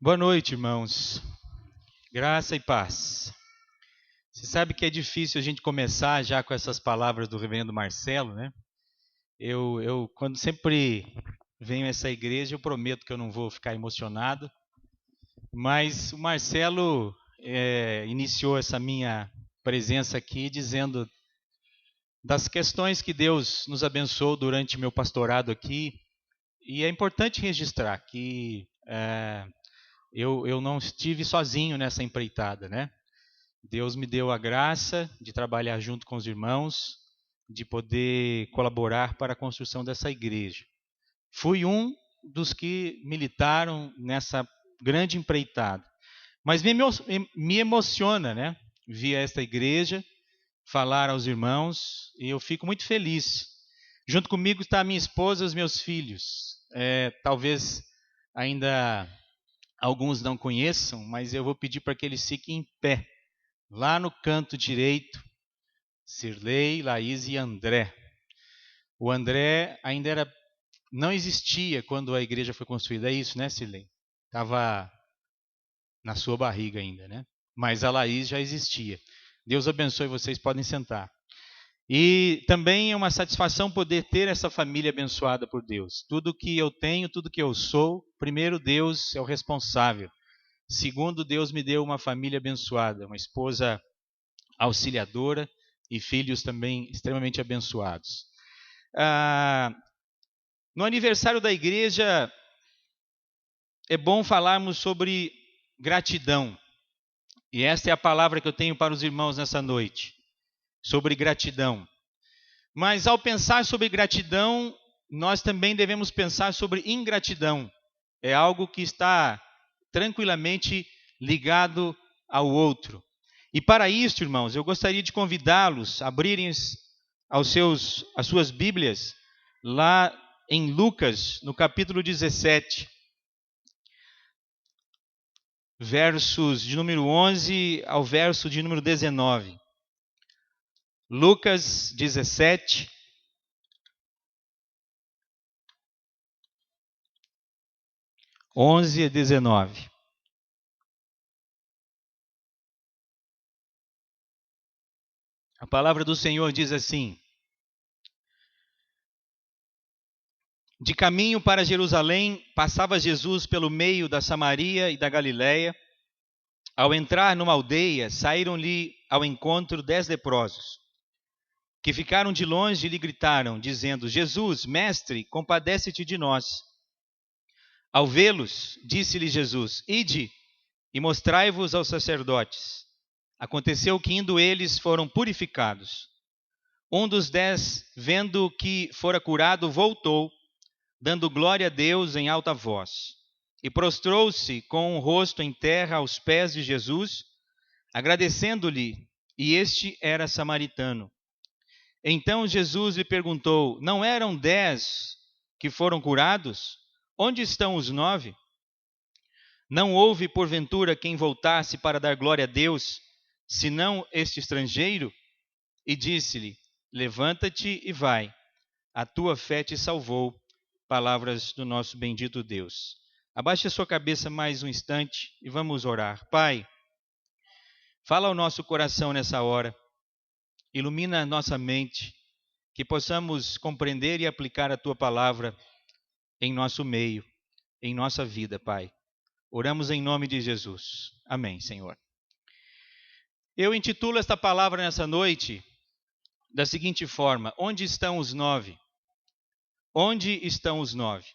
Boa noite, irmãos. Graça e paz. Você sabe que é difícil a gente começar já com essas palavras do reverendo Marcelo, né? Quando sempre venho a essa igreja, eu prometo que eu não vou ficar emocionado, mas o Marcelo iniciou essa minha presença aqui dizendo das questões que Deus nos abençoou durante meu pastorado aqui, e é importante registrar que eu não estive sozinho nessa empreitada, né? Deus me deu a graça de trabalhar junto com os irmãos, de poder colaborar para a construção dessa igreja. Fui um dos que militaram nessa grande empreitada. Mas me emociona, né? Vir a esta igreja, falar aos irmãos, e eu fico muito feliz. Junto comigo está a minha esposa e os meus filhos. Talvez ainda alguns não conheçam, mas eu vou pedir para que eles fiquem em pé. Lá no canto direito, Cirlei, Laís e André. O André ainda não existia quando a igreja foi construída. É isso, né, Cirlei? Estava na sua barriga ainda, né? Mas a Laís já existia. Deus abençoe, vocês podem sentar. E também é uma satisfação poder ter essa família abençoada por Deus. Tudo que eu tenho, tudo que eu sou, primeiro Deus é o responsável. Segundo, Deus me deu uma família abençoada, uma esposa auxiliadora e filhos também extremamente abençoados. No aniversário da igreja, é bom falarmos sobre gratidão. E esta é a palavra que eu tenho para os irmãos nessa noite, sobre gratidão. Mas ao pensar sobre gratidão, nós também devemos pensar sobre ingratidão. É algo que está tranquilamente ligado ao outro. E para isso, irmãos, eu gostaria de convidá-los a abrirem as suas Bíblias lá em Lucas, no capítulo 17, versos de número 11 ao verso de número 19. Lucas 17, onze a 19. A palavra do Senhor diz assim: De caminho para Jerusalém, passava Jesus pelo meio da Samaria e da Galiléia. Ao entrar numa aldeia, saíram-lhe ao encontro 10 leprosos, que ficaram de longe e lhe gritaram, dizendo: Jesus, mestre, compadece-te de nós. Ao vê-los, disse-lhe Jesus: Ide e mostrai-vos aos sacerdotes. Aconteceu que, indo eles, foram purificados. Um dos 10, vendo que fora curado, voltou, dando glória a Deus em alta voz. E prostrou-se com o rosto em terra aos pés de Jesus, agradecendo-lhe, e este era samaritano. Então Jesus lhe perguntou: Não eram 10 que foram curados? Onde estão os 9? Não houve, porventura, quem voltasse para dar glória a Deus, senão este estrangeiro? E disse-lhe: Levanta-te e vai, a tua fé te salvou. Palavras do nosso bendito Deus. Abaixe a sua cabeça mais um instante e vamos orar. Pai, fala ao nosso coração nessa hora, ilumina a nossa mente, que possamos compreender e aplicar a tua palavra em nosso meio, em nossa vida, Pai. Oramos em nome de Jesus. Amém, Senhor. Eu intitulo esta palavra nessa noite da seguinte forma: Onde estão os 9? Onde estão os 9?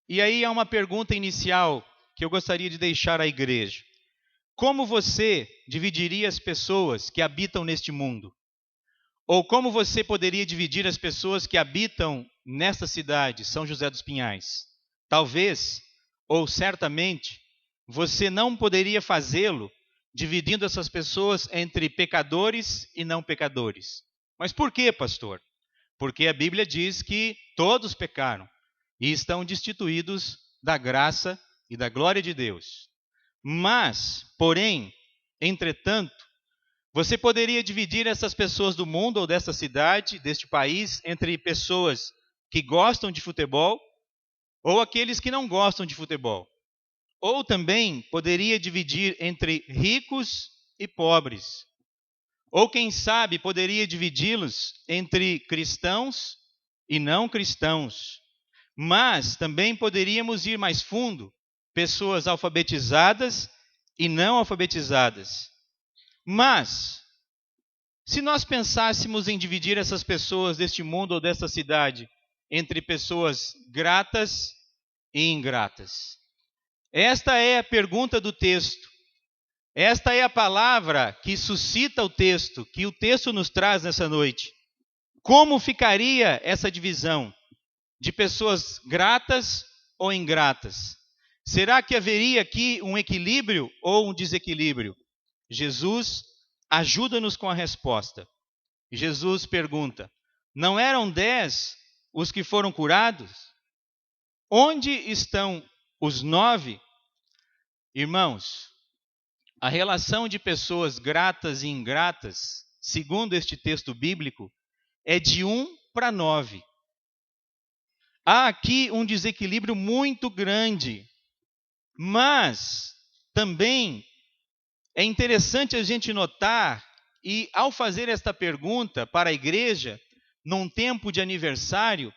E aí há uma pergunta inicial que eu gostaria de deixar à igreja. Como você dividiria as pessoas que habitam neste mundo? Ou como você poderia dividir as pessoas que habitam nesta cidade, São José dos Pinhais? Talvez, ou certamente, você não poderia fazê-lo dividindo essas pessoas entre pecadores e não pecadores. Mas por quê, pastor? Porque a Bíblia diz que todos pecaram e estão destituídos da graça e da glória de Deus. Mas, porém, entretanto, você poderia dividir essas pessoas do mundo ou dessa cidade, deste país, entre pessoas que gostam de futebol ou aqueles que não gostam de futebol. Ou também poderia dividir entre ricos e pobres. Ou quem sabe poderia dividi-los entre cristãos e não cristãos. Mas também poderíamos ir mais fundo, pessoas alfabetizadas e não alfabetizadas. Mas, se nós pensássemos em dividir essas pessoas deste mundo ou desta cidade entre pessoas gratas e ingratas? Esta é a pergunta do texto. Esta é a palavra que suscita o texto, que o texto nos traz nessa noite. Como ficaria essa divisão de pessoas gratas ou ingratas? Será que haveria aqui um equilíbrio ou um desequilíbrio? Jesus ajuda-nos com a resposta. Jesus pergunta: não eram 10 os que foram curados? Onde estão os 9? Irmãos, a relação de pessoas gratas e ingratas, segundo este texto bíblico, é de 1 para 9. Há aqui um desequilíbrio muito grande, mas também é interessante a gente notar, e ao fazer esta pergunta para a igreja, num tempo de aniversário,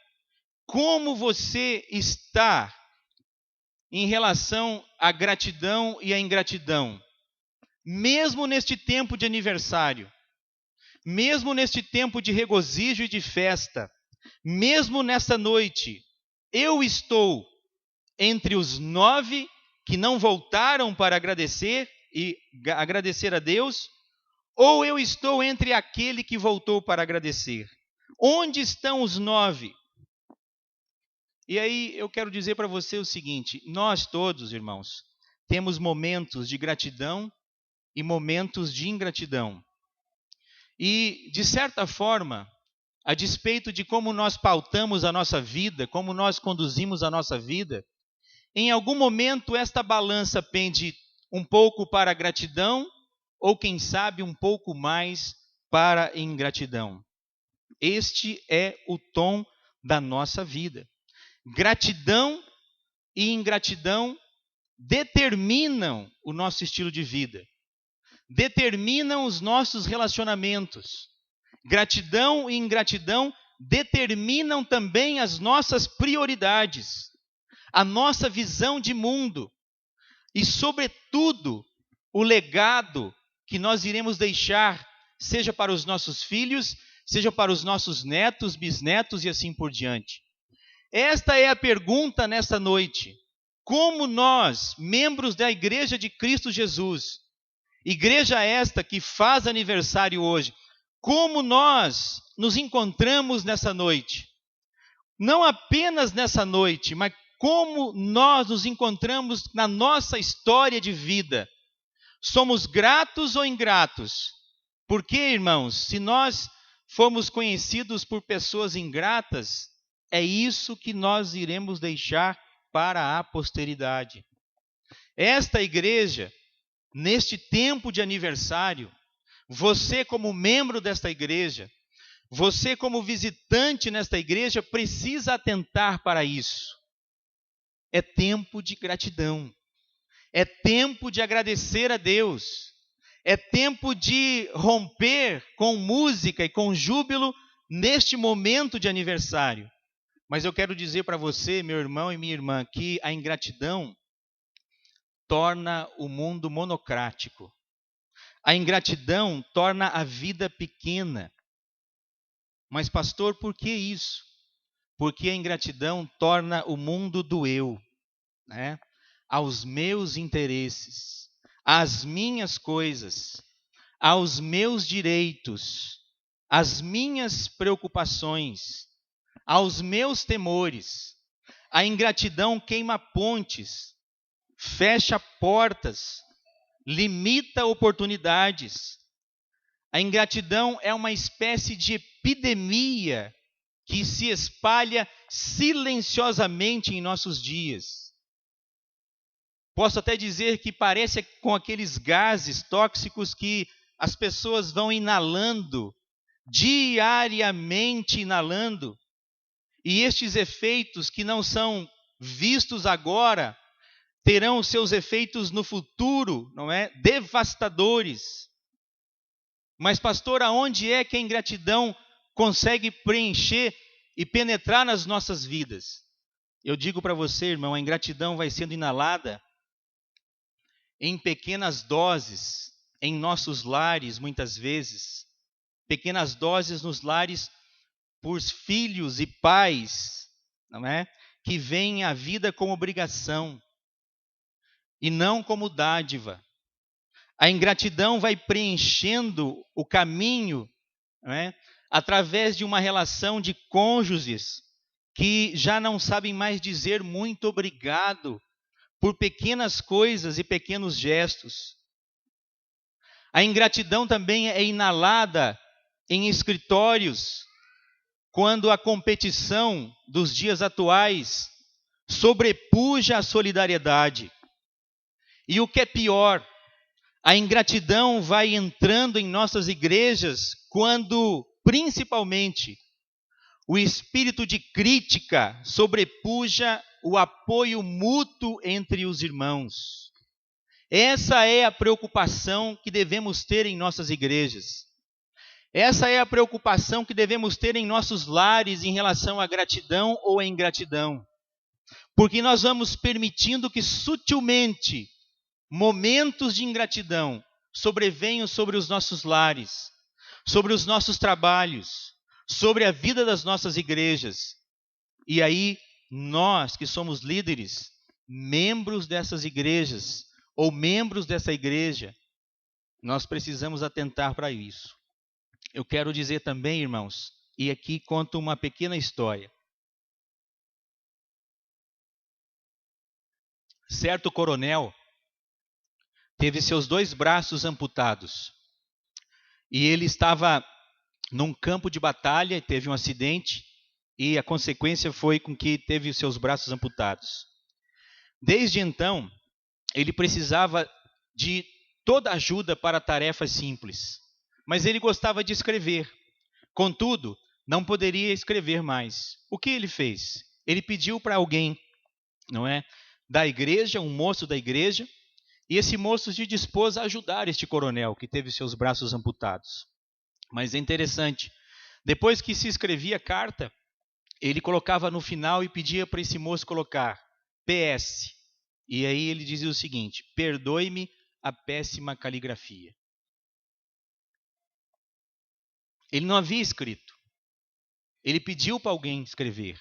como você está em relação à gratidão e à ingratidão? Mesmo neste tempo de aniversário, mesmo neste tempo de regozijo e de festa, mesmo nesta noite, eu estou entre os 9 que não voltaram para agradecer e agradecer a Deus, ou eu estou entre aquele que voltou para agradecer? Onde estão os 9? E aí eu quero dizer para você o seguinte: nós todos, irmãos, temos momentos de gratidão e momentos de ingratidão. E, de certa forma, a despeito de como nós pautamos a nossa vida, como nós conduzimos a nossa vida, em algum momento esta balança pende um pouco para a gratidão, ou quem sabe um pouco mais para a ingratidão. Este é o tom da nossa vida. Gratidão e ingratidão determinam o nosso estilo de vida, determinam os nossos relacionamentos. Gratidão e ingratidão determinam também as nossas prioridades, a nossa visão de mundo e, sobretudo, o legado que nós iremos deixar, seja para os nossos filhos, seja para os nossos netos, bisnetos e assim por diante. Esta é a pergunta nesta noite. Como nós, membros da Igreja de Cristo Jesus, igreja esta que faz aniversário hoje, como nós nos encontramos nessa noite? Não apenas nessa noite, mas como nós nos encontramos na nossa história de vida. Somos gratos ou ingratos? Porque, irmãos, se nós formos conhecidos por pessoas ingratas, é isso que nós iremos deixar para a posteridade. Esta igreja, neste tempo de aniversário, você como membro desta igreja, você como visitante nesta igreja, precisa atentar para isso. É tempo de gratidão. É tempo de agradecer a Deus. É tempo de romper com música e com júbilo neste momento de aniversário. Mas eu quero dizer para você, meu irmão e minha irmã, que a ingratidão torna o mundo monocrático. A ingratidão torna a vida pequena. Mas, pastor, por que isso? Porque a ingratidão torna o mundo do eu, né? Aos meus interesses, às minhas coisas, aos meus direitos, às minhas preocupações, aos meus temores. A ingratidão queima pontes, fecha portas, limita oportunidades. A ingratidão é uma espécie de epidemia que se espalha silenciosamente em nossos dias. Posso até dizer que parece com aqueles gases tóxicos que as pessoas vão inalando, diariamente inalando, e estes efeitos que não são vistos agora, terão seus efeitos no futuro, não é? Devastadores. Mas, pastor, aonde é que a ingratidão consegue preencher e penetrar nas nossas vidas? Eu digo para você, irmão, a ingratidão vai sendo inalada em pequenas doses, em nossos lares, muitas vezes. Pequenas doses nos lares por filhos e pais, não é? Que veem a vida como obrigação e não como dádiva. A ingratidão vai preenchendo o caminho, não é? Através de uma relação de cônjuges que já não sabem mais dizer muito obrigado por pequenas coisas e pequenos gestos. A ingratidão também é inalada em escritórios, quando a competição dos dias atuais sobrepuja a solidariedade. E o que é pior, a ingratidão vai entrando em nossas igrejas quando, principalmente, o espírito de crítica sobrepuja o apoio mútuo entre os irmãos. Essa é a preocupação que devemos ter em nossas igrejas. Essa é a preocupação que devemos ter em nossos lares em relação à gratidão ou à ingratidão. Porque nós vamos permitindo que sutilmente momentos de ingratidão sobrevenham sobre os nossos lares, sobre os nossos trabalhos, sobre a vida das nossas igrejas. E aí, nós que somos líderes, membros dessas igrejas, ou membros dessa igreja, nós precisamos atentar para isso. Eu quero dizer também, irmãos, e aqui conto uma pequena história. Certo coronel teve seus 2 braços amputados. E ele estava num campo de batalha e teve um acidente, e a consequência foi com que teve os seus braços amputados. Desde então, ele precisava de toda ajuda para tarefas simples, mas ele gostava de escrever. Contudo, não poderia escrever mais. O que ele fez? Ele pediu para alguém, não é, da igreja, um moço da igreja, e esse moço se dispôs a ajudar este coronel que teve seus braços amputados. Mas é interessante, depois que se escrevia a carta, ele colocava no final e pedia para esse moço colocar PS. E aí ele dizia o seguinte: perdoe-me a péssima caligrafia. Ele não havia escrito. Ele pediu para alguém escrever.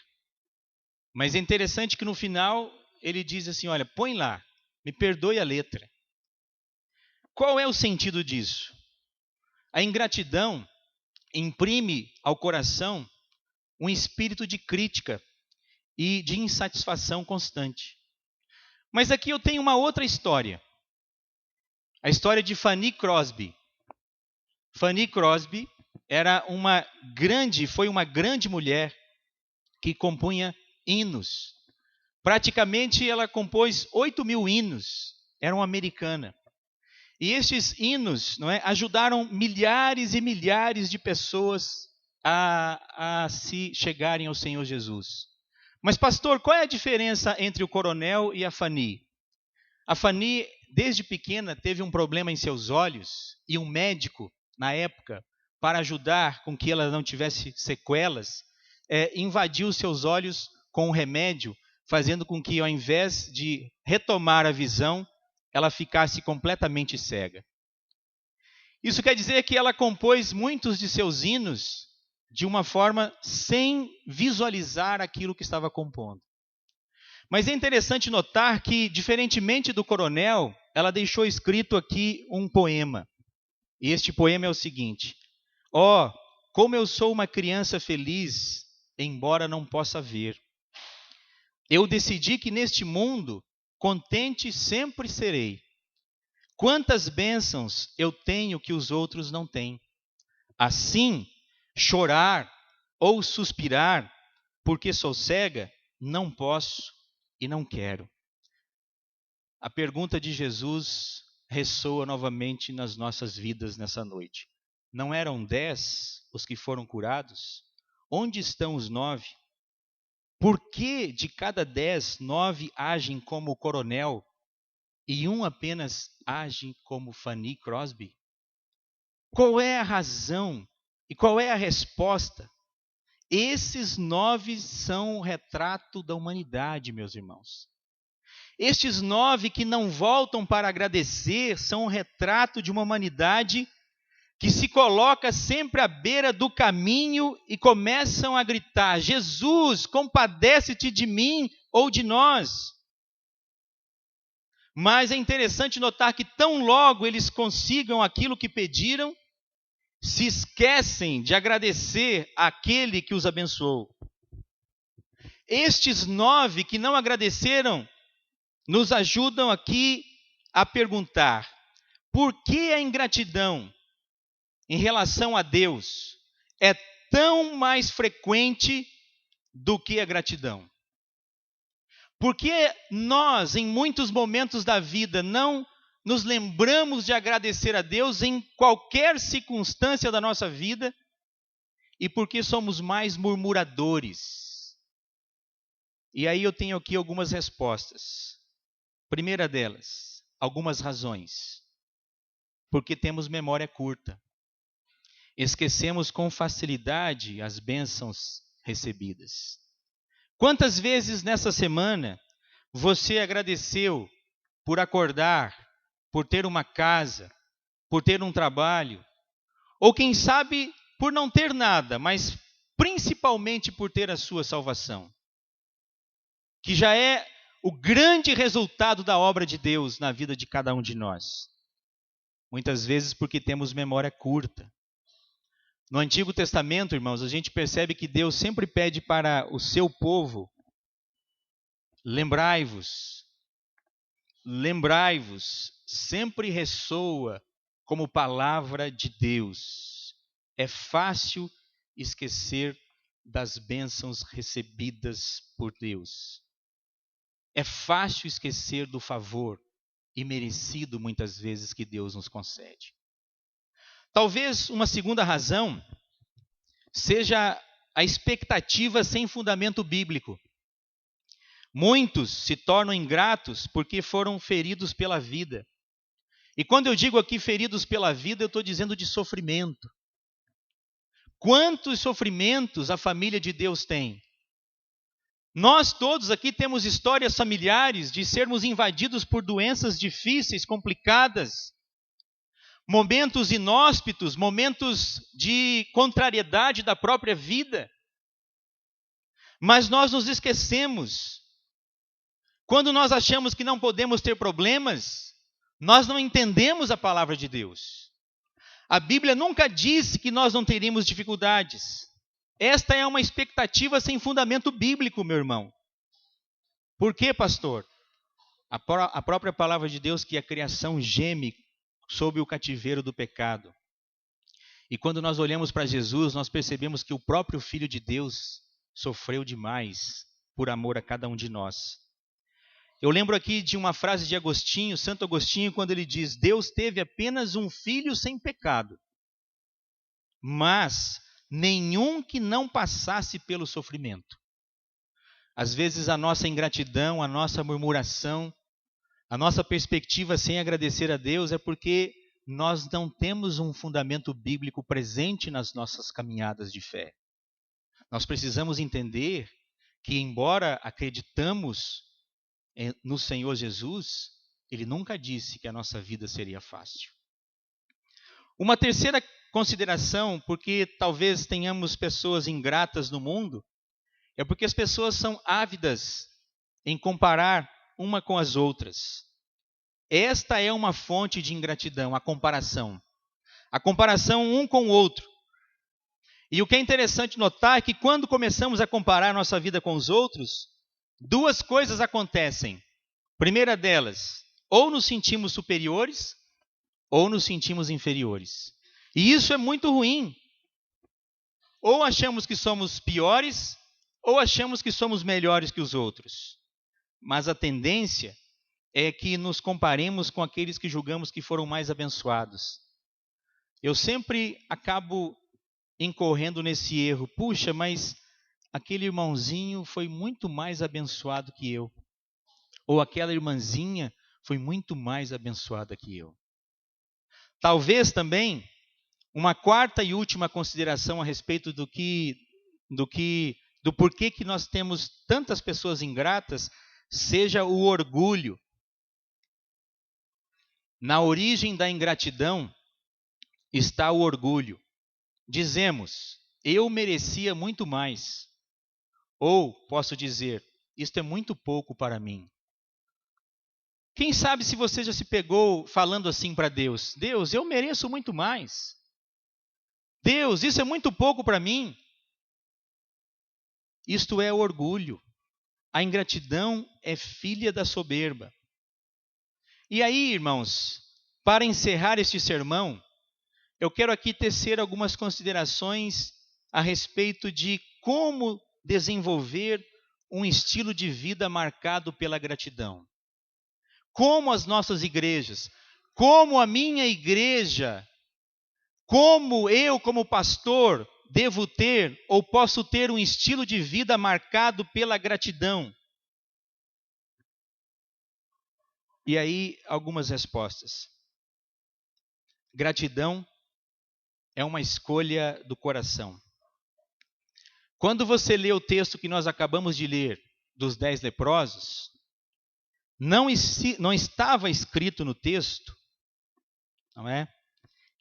Mas é interessante que no final ele diz assim: olha, põe lá, me perdoe a letra. Qual é o sentido disso? A ingratidão imprime ao coração um espírito de crítica e de insatisfação constante. Mas aqui eu tenho uma outra história. A história de Fanny Crosby. Fanny Crosby foi uma grande mulher que compunha hinos. Praticamente ela compôs 8.000 hinos. Era uma americana. E estes hinos, não é, ajudaram milhares e milhares de pessoas a se chegarem ao Senhor Jesus. Mas, pastor, qual é a diferença entre o coronel e a Fanny? A Fanny, desde pequena, teve um problema em seus olhos e um médico, na época, para ajudar com que ela não tivesse sequelas, invadiu seus olhos com um remédio, fazendo com que, ao invés de retomar a visão, ela ficasse completamente cega. Isso quer dizer que ela compôs muitos de seus hinos de uma forma sem visualizar aquilo que estava compondo. Mas é interessante notar que, diferentemente do coronel, ela deixou escrito aqui um poema. E este poema é o seguinte: ó, como eu sou uma criança feliz, embora não possa ver. Eu decidi que neste mundo contente sempre serei. Quantas bênçãos eu tenho que os outros não têm. Assim, chorar ou suspirar, porque sou cega, não posso e não quero. A pergunta de Jesus ressoa novamente nas nossas vidas nessa noite. Não eram 10 os que foram curados? Onde estão os 9? Por que de cada 10, 9 agem como o coronel e um apenas age como Fanny Crosby? Qual é a razão e qual é a resposta? Esses 9 são o retrato da humanidade, meus irmãos. Estes 9 que não voltam para agradecer são o retrato de uma humanidade que se coloca sempre à beira do caminho e começam a gritar: Jesus, compadece-te de mim ou de nós. Mas é interessante notar que tão logo eles consigam aquilo que pediram, se esquecem de agradecer àquele que os abençoou. Estes 9 que não agradeceram nos ajudam aqui a perguntar: por que a ingratidão em relação a Deus é tão mais frequente do que a gratidão? Por que nós, em muitos momentos da vida, não nos lembramos de agradecer a Deus em qualquer circunstância da nossa vida? E por que somos mais murmuradores? E aí eu tenho aqui algumas respostas. Primeira delas, algumas razões. Porque temos memória curta. Esquecemos com facilidade as bênçãos recebidas. Quantas vezes nessa semana você agradeceu por acordar, por ter uma casa, por ter um trabalho, ou quem sabe por não ter nada, mas principalmente por ter a sua salvação, que já é o grande resultado da obra de Deus na vida de cada um de nós. Muitas vezes porque temos memória curta. No Antigo Testamento, irmãos, a gente percebe que Deus sempre pede para o seu povo: lembrai-vos, lembrai-vos, sempre ressoa como palavra de Deus. É fácil esquecer das bênçãos recebidas por Deus. É fácil esquecer do favor imerecido, muitas vezes, que Deus nos concede. Talvez uma segunda razão seja a expectativa sem fundamento bíblico. Muitos se tornam ingratos porque foram feridos pela vida. E quando eu digo aqui feridos pela vida, eu estou dizendo de sofrimento. Quantos sofrimentos a família de Deus tem? Nós todos aqui temos histórias familiares de sermos invadidos por doenças difíceis, complicadas, momentos inóspitos, momentos de contrariedade da própria vida. Mas nós nos esquecemos. Quando nós achamos que não podemos ter problemas, nós não entendemos a palavra de Deus. A Bíblia nunca disse que nós não teríamos dificuldades. Esta é uma expectativa sem fundamento bíblico, meu irmão. Por quê, pastor? A própria palavra de Deus, que a criação geme sob o cativeiro do pecado. E quando nós olhamos para Jesus, nós percebemos que o próprio Filho de Deus sofreu demais por amor a cada um de nós. Eu lembro aqui de uma frase de Agostinho, Santo Agostinho, quando ele diz: Deus teve apenas um filho sem pecado, mas nenhum que não passasse pelo sofrimento. Às vezes a nossa ingratidão, a nossa murmuração, a nossa perspectiva sem agradecer a Deus é porque nós não temos um fundamento bíblico presente nas nossas caminhadas de fé. Nós precisamos entender que, embora acreditamos no Senhor Jesus, Ele nunca disse que a nossa vida seria fácil. Uma terceira consideração, porque talvez tenhamos pessoas ingratas no mundo, é porque as pessoas são ávidas em comparar uma com as outras. Esta é uma fonte de ingratidão, a comparação. A comparação um com o outro. E o que é interessante notar é que quando começamos a comparar nossa vida com os outros, duas coisas acontecem. Primeira delas, ou nos sentimos superiores, ou nos sentimos inferiores. E isso é muito ruim. Ou achamos que somos piores, ou achamos que somos melhores que os outros. Mas a tendência é que nos comparemos com aqueles que julgamos que foram mais abençoados. Eu sempre acabo incorrendo nesse erro. Puxa, mas aquele irmãozinho foi muito mais abençoado que eu. Ou aquela irmãzinha foi muito mais abençoada que eu. Talvez também uma quarta e última consideração a respeito do porquê que nós temos tantas pessoas ingratas seja o orgulho. Na origem da ingratidão está o orgulho. Dizemos, eu merecia muito mais. Ou posso dizer, isto é muito pouco para mim. Quem sabe se você já se pegou falando assim para Deus: Deus, eu mereço muito mais. Deus, isso é muito pouco para mim. Isto é orgulho. A ingratidão é filha da soberba. E aí, irmãos, para encerrar este sermão, eu quero aqui tecer algumas considerações a respeito de como desenvolver um estilo de vida marcado pela gratidão. Como as nossas igrejas, como a minha igreja, como eu, como pastor, devo ter ou posso ter um estilo de vida marcado pela gratidão? E aí, algumas respostas. Gratidão é uma escolha do coração. Quando você lê o texto que nós acabamos de ler, dos 10 leprosos, não estava escrito no texto, não é,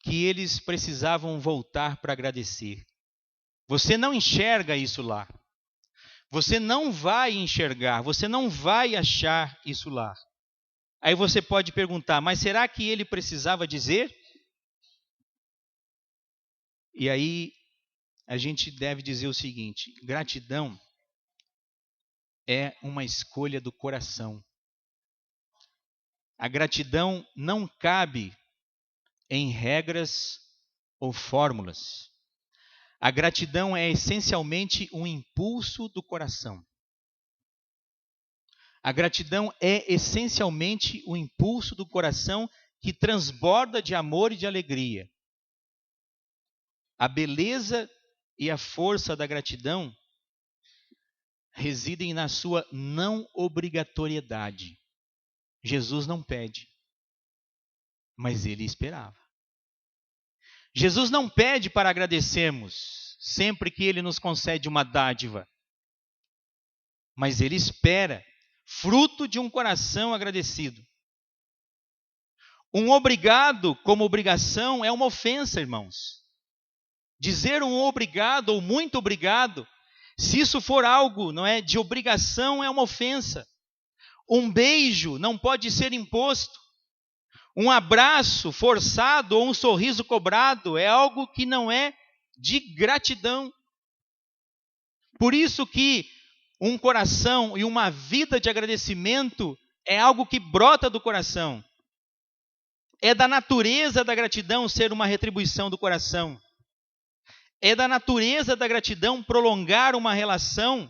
que eles precisavam voltar para agradecer. Você não enxerga isso lá. Você não vai enxergar, você não vai achar isso lá. Aí você pode perguntar, mas será que ele precisava dizer? E aí a gente deve dizer o seguinte: gratidão é uma escolha do coração. A gratidão não cabe em regras ou fórmulas. A gratidão é essencialmente um impulso do coração. A gratidão é essencialmente o impulso do coração que transborda de amor e de alegria. A beleza e a força da gratidão residem na sua não obrigatoriedade. Jesus não pede, mas ele esperava. Jesus não pede para agradecermos sempre que ele nos concede uma dádiva, mas ele espera, fruto de um coração agradecido. Um obrigado como obrigação é uma ofensa, irmãos. Dizer um obrigado ou muito obrigado, se isso for algo, não é, de obrigação, é uma ofensa. Um beijo não pode ser imposto. Um abraço forçado ou um sorriso cobrado é algo que não é de gratidão. Por isso que um coração e uma vida de agradecimento é algo que brota do coração. É da natureza da gratidão ser uma retribuição do coração. É da natureza da gratidão prolongar uma relação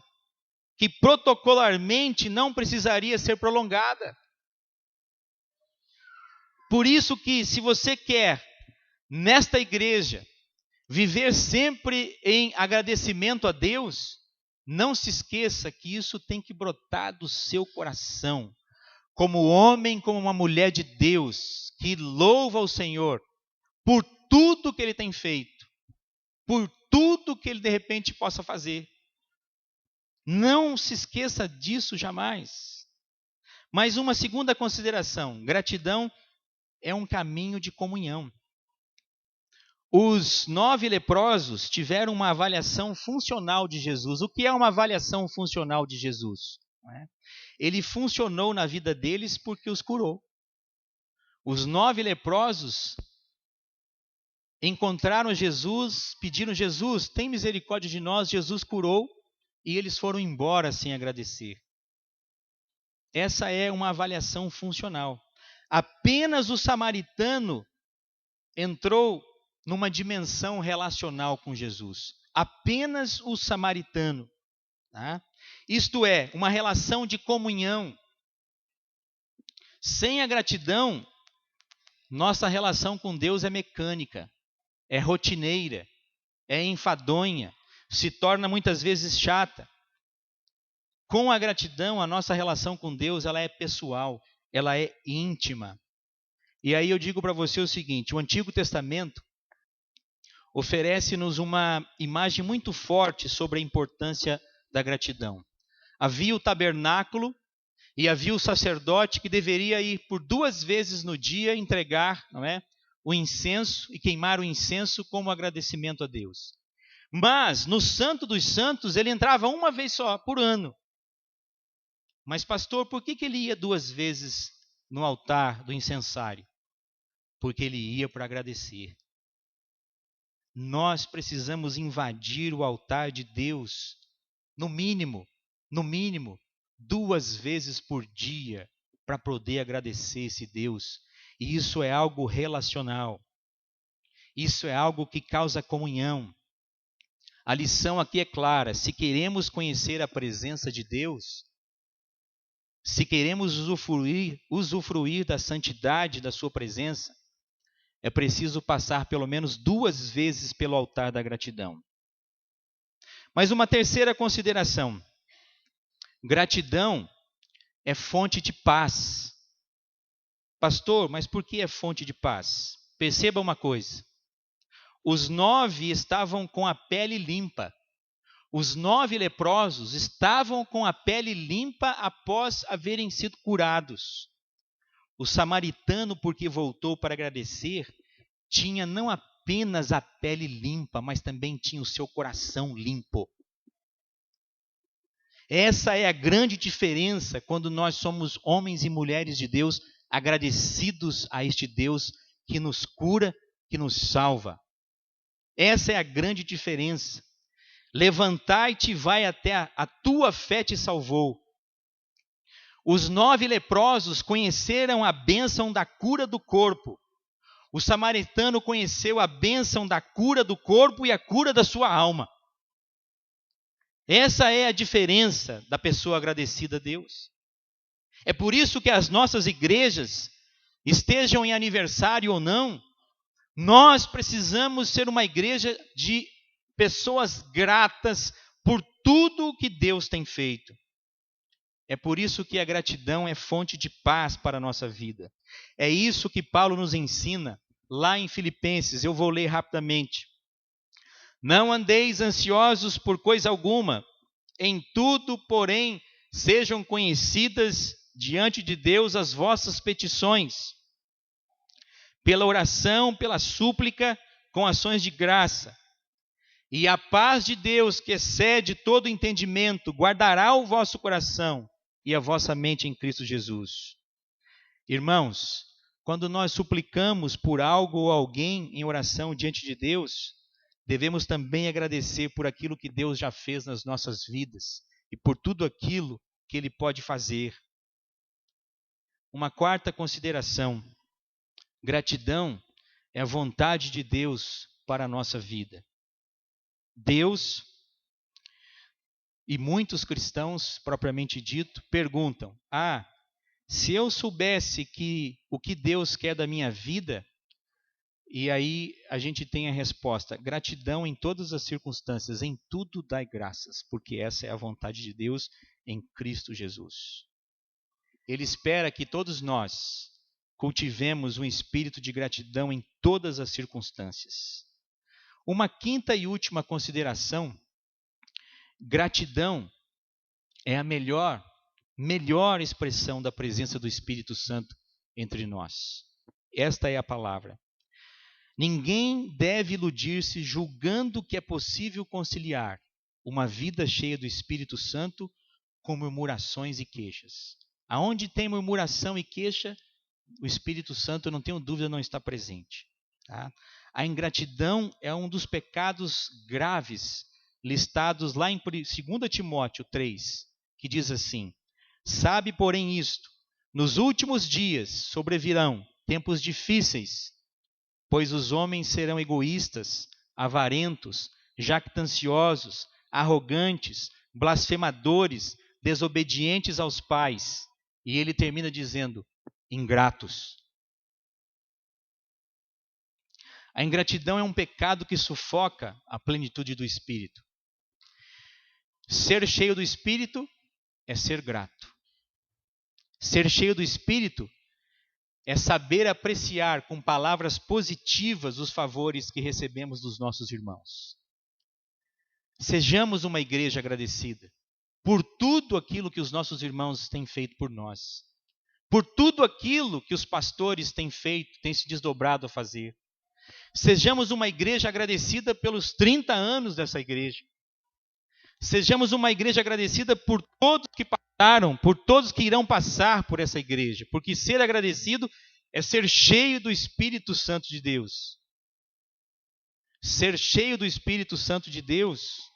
que protocolarmente não precisaria ser prolongada. Por isso que, se você quer, nesta igreja, viver sempre em agradecimento a Deus, não se esqueça que isso tem que brotar do seu coração. Como homem, como uma mulher de Deus, que louva o Senhor por tudo que Ele tem feito, por tudo que Ele de repente possa fazer. Não se esqueça disso jamais. Mas uma segunda consideração: gratidão é um caminho de comunhão. Os 9 leprosos tiveram uma avaliação funcional de Jesus. O que é uma avaliação funcional de Jesus? Ele funcionou na vida deles porque os curou. Os 9 leprosos encontraram Jesus, pediram: Jesus, tem misericórdia de nós. Jesus curou e eles foram embora sem agradecer. Essa é uma avaliação funcional. Apenas o samaritano entrou numa dimensão relacional com Jesus. Apenas o samaritano. Tá? Isto é, uma relação de comunhão. Sem a gratidão, nossa relação com Deus é mecânica, é rotineira, é enfadonha, se torna muitas vezes chata. Com a gratidão, a nossa relação com Deus ela é pessoal, ela é íntima. E aí eu digo para você o seguinte: o Antigo Testamento oferece-nos uma imagem muito forte sobre a importância da gratidão. Havia o tabernáculo e havia o sacerdote que deveria ir por 2 vezes no dia entregar, não é, o incenso e queimar o incenso como agradecimento a Deus. Mas no Santo dos Santos ele entrava uma vez só por ano. Mas pastor, por que ele ia 2 vezes no altar do incensário? Porque ele ia para agradecer. Nós precisamos invadir o altar de Deus, no mínimo, 2 vezes por dia, para poder agradecer esse Deus. E isso é algo relacional. Isso é algo que causa comunhão. A lição aqui é clara: se queremos conhecer a presença de Deus, se queremos usufruir da santidade da sua presença, é preciso passar pelo menos 2 vezes pelo altar da gratidão. Mas uma terceira consideração: gratidão é fonte de paz. Pastor, mas por que é fonte de paz? Perceba uma coisa: os 9 estavam com a pele limpa. Os 9 leprosos estavam com a pele limpa após haverem sido curados. O samaritano, porque voltou para agradecer, tinha não apenas a pele limpa, mas também tinha o seu coração limpo. Essa é a grande diferença quando nós somos homens e mulheres de Deus, agradecidos a este Deus que nos cura, que nos salva. Essa é a grande diferença. Levantai-te e vai até a tua fé te salvou. Os 9 leprosos conheceram a bênção da cura do corpo. O samaritano conheceu a bênção da cura do corpo e a cura da sua alma. Essa é a diferença da pessoa agradecida a Deus. É por isso que as nossas igrejas, estejam em aniversário ou não, nós precisamos ser uma igreja de pessoas gratas por tudo o que Deus tem feito. É por isso que a gratidão é fonte de paz para a nossa vida. É isso que Paulo nos ensina lá em Filipenses. Eu vou ler rapidamente. Não andeis ansiosos por coisa alguma, em tudo, porém, sejam conhecidas diante de Deus as vossas petições, pela oração, pela súplica, com ações de graça. E a paz de Deus, que excede todo entendimento, guardará o vosso coração e a vossa mente em Cristo Jesus. Irmãos, quando nós suplicamos por algo ou alguém em oração diante de Deus, devemos também agradecer por aquilo que Deus já fez nas nossas vidas e por tudo aquilo que Ele pode fazer. Uma quarta consideração: gratidão é a vontade de Deus para a nossa vida. Deus e muitos cristãos, propriamente dito, perguntam: se eu soubesse o que Deus quer da minha vida, e aí a gente tem a resposta: gratidão em todas as circunstâncias, em tudo dai graças, porque essa é a vontade de Deus em Cristo Jesus. Ele espera que todos nós cultivemos um espírito de gratidão em todas as circunstâncias. Uma quinta e última consideração: gratidão é a melhor expressão da presença do Espírito Santo entre nós. Esta é a palavra. Ninguém deve iludir-se julgando que é possível conciliar uma vida cheia do Espírito Santo com murmurações e queixas. Aonde tem murmuração e queixa, o Espírito Santo, não tenho dúvida, não está presente. Tá? A ingratidão é um dos pecados graves listados lá em 2 Timóteo 3, que diz assim: sabe, porém, isto, nos últimos dias sobrevirão tempos difíceis, pois os homens serão egoístas, avarentos, jactanciosos, arrogantes, blasfemadores, desobedientes aos pais. E ele termina dizendo: ingratos. A ingratidão é um pecado que sufoca a plenitude do Espírito. Ser cheio do Espírito é ser grato. Ser cheio do Espírito é saber apreciar com palavras positivas os favores que recebemos dos nossos irmãos. Sejamos uma igreja agradecida por tudo aquilo que os nossos irmãos têm feito por nós, por tudo aquilo que os pastores têm feito, têm se desdobrado a fazer. Sejamos uma igreja agradecida pelos 30 anos dessa igreja. Sejamos uma igreja agradecida por todos que passaram, por todos que irão passar por essa igreja, porque ser agradecido é ser cheio do Espírito Santo de Deus. Ser cheio do Espírito Santo de Deus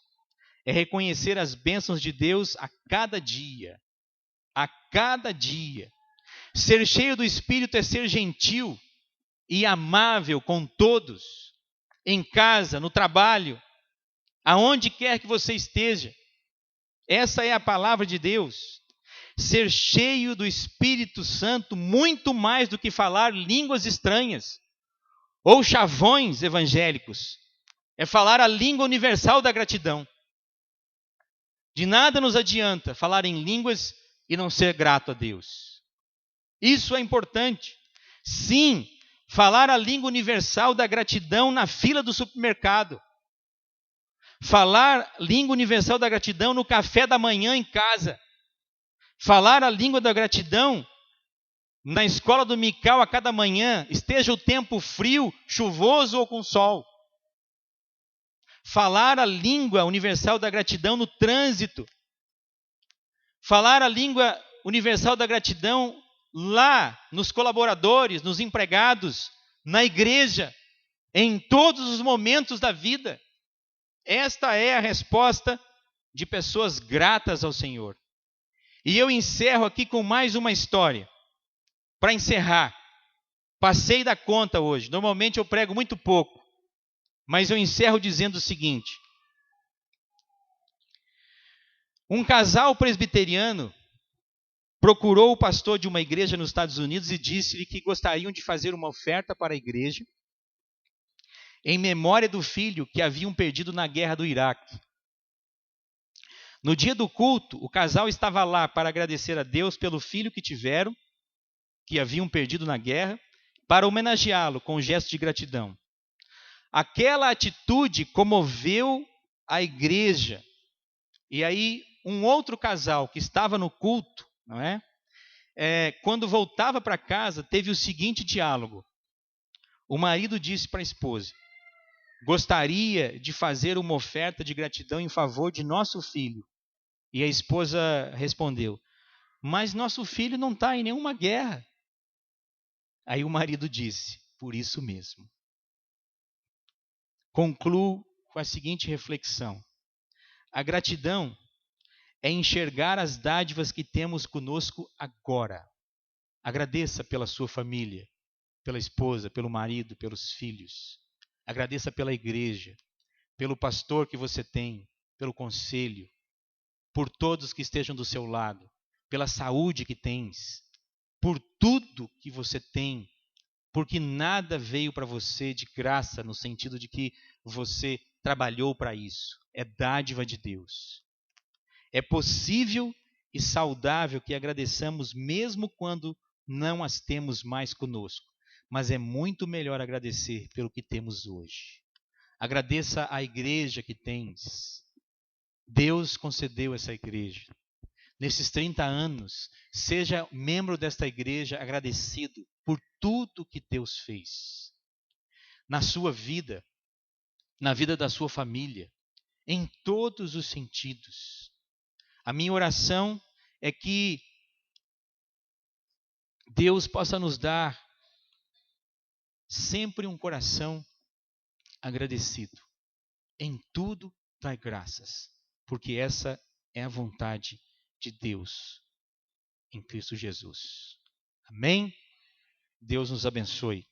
é reconhecer as bênçãos de Deus a cada dia. A cada dia. Ser cheio do Espírito é ser gentil e amável com todos, em casa, no trabalho, aonde quer que você esteja. Essa é a palavra de Deus. Ser cheio do Espírito Santo, muito mais do que falar línguas estranhas ou chavões evangélicos, é falar a língua universal da gratidão. De nada nos adianta falar em línguas e não ser grato a Deus. Isso é importante. Sim, falar a língua universal da gratidão na fila do supermercado. Falar língua universal da gratidão no café da manhã em casa. Falar a língua da gratidão na escola dominical a cada manhã, esteja o tempo frio, chuvoso ou com sol. Falar a língua universal da gratidão no trânsito. Falar a língua universal da gratidão lá nos colaboradores, nos empregados, na igreja, em todos os momentos da vida. Esta é a resposta de pessoas gratas ao Senhor. E eu encerro aqui com mais uma história. Para encerrar, passei da conta hoje. Normalmente eu prego muito pouco, mas eu encerro dizendo o seguinte. Um casal presbiteriano procurou o pastor de uma igreja nos Estados Unidos e disse-lhe que gostariam de fazer uma oferta para a igreja em memória do filho que haviam perdido na guerra do Iraque. No dia do culto, o casal estava lá para agradecer a Deus pelo filho que tiveram, que haviam perdido na guerra, para homenageá-lo com um gesto de gratidão. Aquela atitude comoveu a igreja. E aí, um outro casal que estava no culto, não é? Quando voltava para casa, teve o seguinte diálogo. O marido disse para a esposa: gostaria de fazer uma oferta de gratidão em favor de nosso filho. E a esposa respondeu: mas nosso filho não está em nenhuma guerra. Aí o marido disse: por isso mesmo. Concluo com a seguinte reflexão. A gratidão é enxergar as dádivas que temos conosco agora. Agradeça pela sua família, pela esposa, pelo marido, pelos filhos. Agradeça pela igreja, pelo pastor que você tem, pelo conselho, por todos que estejam do seu lado, pela saúde que tens, por tudo que você tem, porque nada veio para você de graça, no sentido de que você trabalhou para isso. É dádiva de Deus. É possível e saudável que agradeçamos mesmo quando não as temos mais conosco, mas é muito melhor agradecer pelo que temos hoje. Agradeça a igreja que tens. Deus concedeu essa igreja. Nesses 30 anos, seja membro desta igreja agradecido por tudo que Deus fez. Na sua vida, na vida da sua família, em todos os sentidos. A minha oração é que Deus possa nos dar sempre um coração agradecido. Em tudo dai graças, porque essa é a vontade de Deus em Cristo Jesus. Amém? Deus nos abençoe.